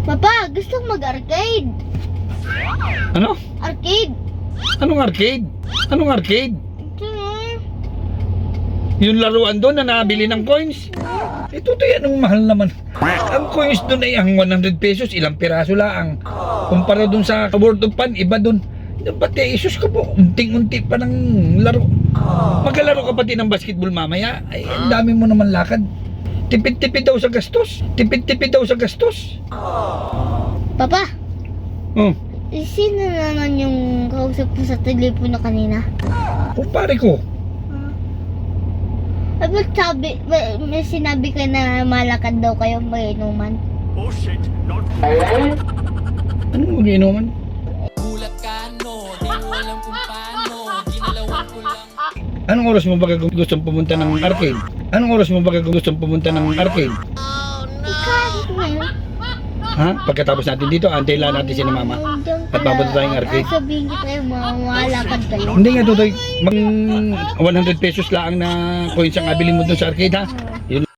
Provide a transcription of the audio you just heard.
Papa, gusto kong mag-arcade. Ano? Arcade. Anong arcade? Anong arcade? Ito. Yung laruan doon na nabili ng coins. Ito to yan, ang mahal naman. Ang coins doon ay ang 100 pesos, ilang piraso lang. Kumpara doon sa World of Fun, iba doon. Pati isus ka po, unting-unti pa ng laro. Maglalaro ka pati ng basketball mamaya. Ay, ang dami mo naman lakad. Tipid-tipid daw sa gastos. Tipid-tipid daw sa gastos. Papa, Oh, sino naman yung kausap mo sa telepono kanina? kumpare ko. Ay, ba't sabi, may sinabi ka na malakad daw kayo mag-inuman? Oh shit, not Anong mag-inuman? Gulat ka no, di mo alam kung paano, ginalawan ko lang. Anong oras mo ba gustong pumunta ng arcade? Anong oras mo ba gustong pumunta ng arcade? Kahit ngayon. Ha? Pagkatapos natin dito, antay lang natin si mama. At papunta tayong arcade. Sabihin kita yung malakad kayo. Hindi nga Tutoy, 100 pesos lang na coins ang abili mo dun sa arcade ha. Yun